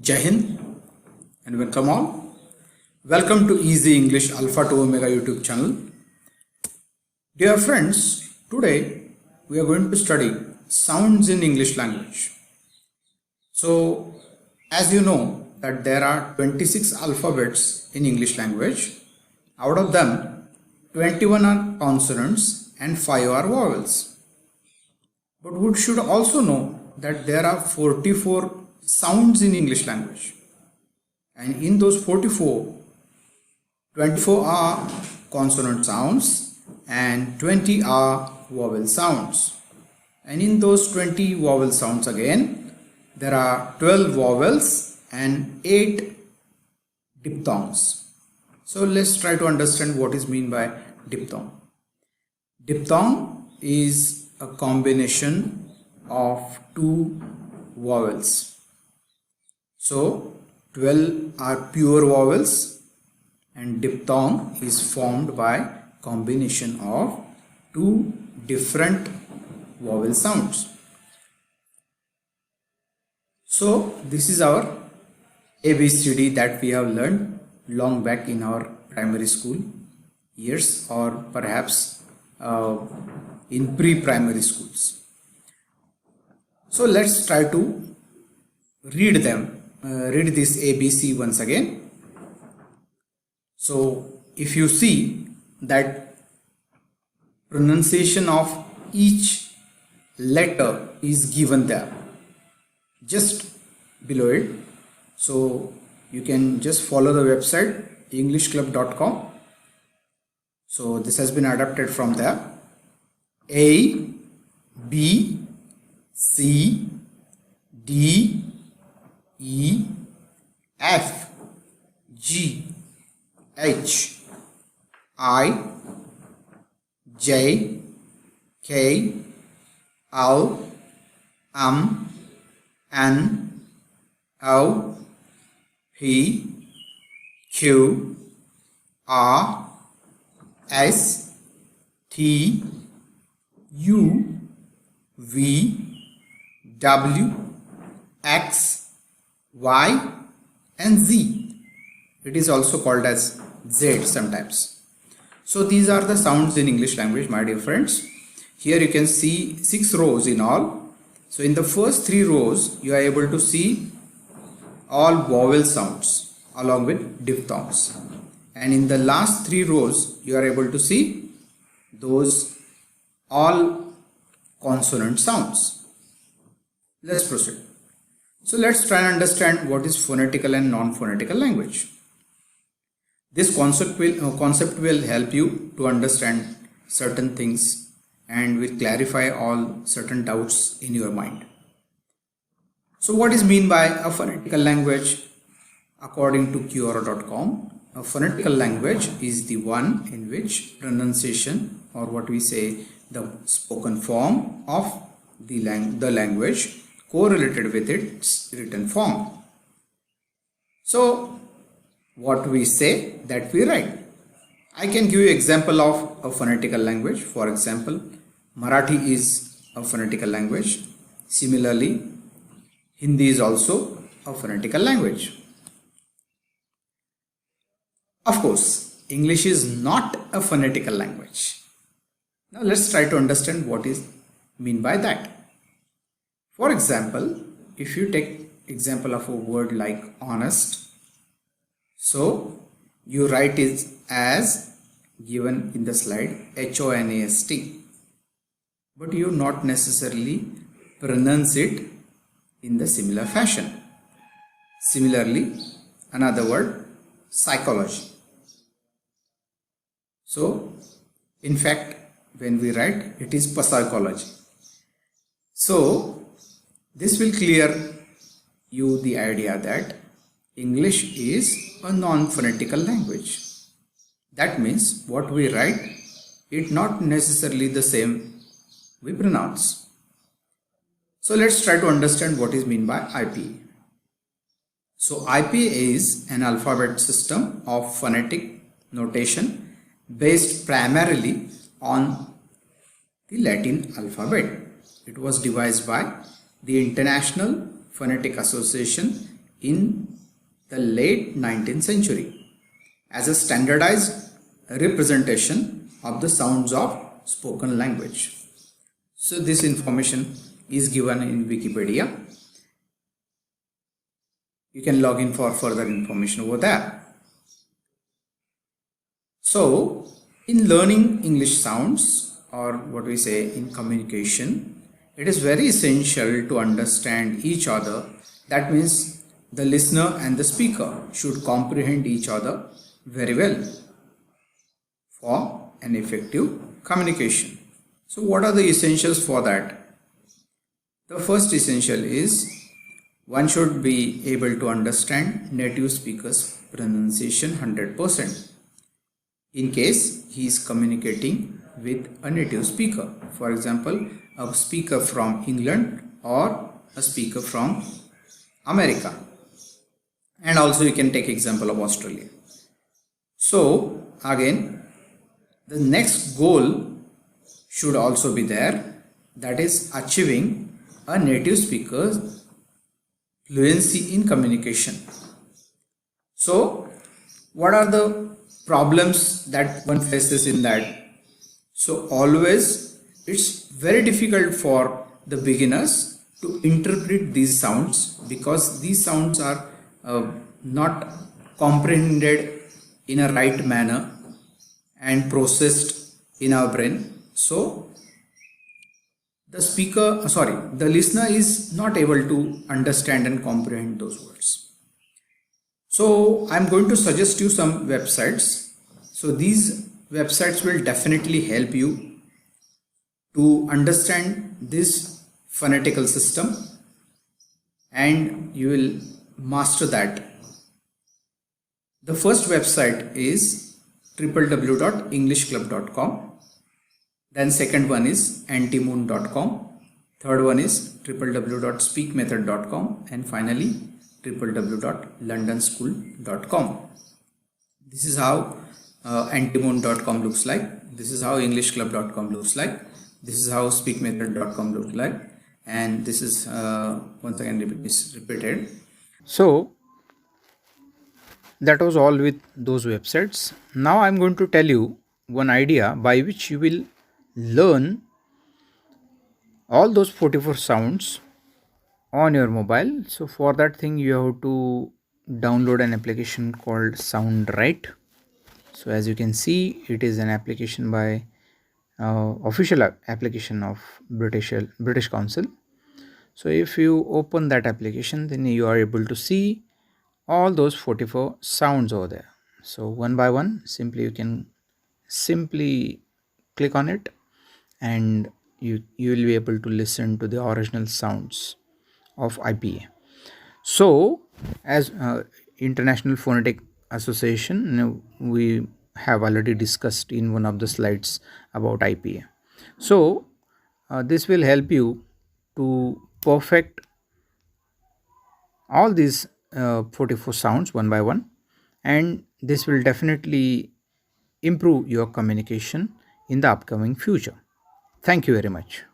Jai Hind and welcome all. Welcome to Easy English Alpha to Omega YouTube channel. Dear friends, today we are going to study sounds in English language. So, as you know that there are 26 alphabets in English language. Out of them, 21 are consonants and 5 are vowels. But we should also know that there are 44 sounds in English language. And in those 44, 24 are consonant sounds and 20 are vowel sounds. And in those 20 vowel sounds again, there are 12 vowels and 8 diphthongs. So let's try to understand what is meant by diphthong. Diphthong is a combination of two vowels. So 12 are pure vowels and diphthong is formed by combination of two different vowel sounds. So this is our ABCD that we have learned long back in our primary school years, or perhaps in pre-primary schools. So let's try to read this ABC once again. So if you see that pronunciation of each letter is given there just below it, so you can just follow the website englishclub.com. so this has been adapted from there. A, B, C, D, E, F, G, H, I, J, K, L, M, N, O, P, Q, R, S, T, U, V, W, X, Y and Z. It is also called as Z sometimes. So these are the sounds in English language, my dear friends. Here you can see 6 rows in all. So in the first 3 rows you are able to see all vowel sounds along with diphthongs, and in the last 3 rows you are able to see those all consonant sounds. Let's proceed. So let's try and understand what is phonetical and non-phonetical language. This concept will help you to understand certain things and will clarify all certain doubts in your mind. So what is meant by a phonetical language? According to Quora.com, a phonetical language is the one in which pronunciation, or what we say the spoken form of the language, correlated with its written form. So what we say, that we write. I can give you example of a phonetical language. For example, Marathi is a phonetical language. Similarly, Hindi is also a phonetical language. Of course, English is not a phonetical language. Now let's try to understand what is mean by that. For example, if you take example of a word like honest, so you write it as given in the slide, H-O-N-A-S-T, but you not necessarily pronounce it in the similar fashion. Similarly, another word, psychology. So in fact, when we write, it is psychology. So this will clear you the idea that English is a non-phonetical language. That means what we write, it not necessarily the same we pronounce. So let's try to understand what is meant by IP. So IP is an alphabet system of phonetic notation based primarily on the Latin alphabet. It was devised by the International Phonetic Association in the late 19th century as a standardized representation of the sounds of spoken language. So this information is given in Wikipedia. You can log in for further information over there. So in learning English sounds, or what we say in communication, it is very essential to understand each other. That means the listener and the speaker should comprehend each other very well for an effective communication. So what are the essentials for that? The first essential is one should be able to understand native speaker's pronunciation 100% in case he is communicating with a native speaker. For example, a speaker from England or a speaker from America. And also you can take example of Australia. So again, the next goal should also be there, that is achieving a native speaker's fluency in communication. So what are the problems that one faces in that? So always it's very difficult for the beginners to interpret these sounds because these sounds are not comprehended in a right manner and processed in our brain. So the listener is not able to understand and comprehend those words. So I'm going to suggest you some websites. So these websites will definitely help you to understand this phonetical system and you will master that. The first website is www.englishclub.com. Then second one is antimoon.com. Third one is www.speakmethod.com, and finally www.londonschool.com. This is how antimoon.com looks like. This is how englishclub.com looks like. This is how speakmethod.com looks like, and this is once again repeated. So that was all with those websites. Now I'm going to tell you one idea by which you will learn all those 44 sounds on your mobile. So for that thing you have to download an application called SoundWrite. So as you can see, it is an application by official application of British Council. So if you open that application, then you are able to see all those 44 sounds over there. So one by one, you can simply click on it and you will be able to listen to the original sounds of IPA. So as International Phonetic Association, we have already discussed in one of the slides about IPA. So this will help you to perfect all these 44 sounds one by one, and this will definitely improve your communication in the upcoming future. Thank you very much.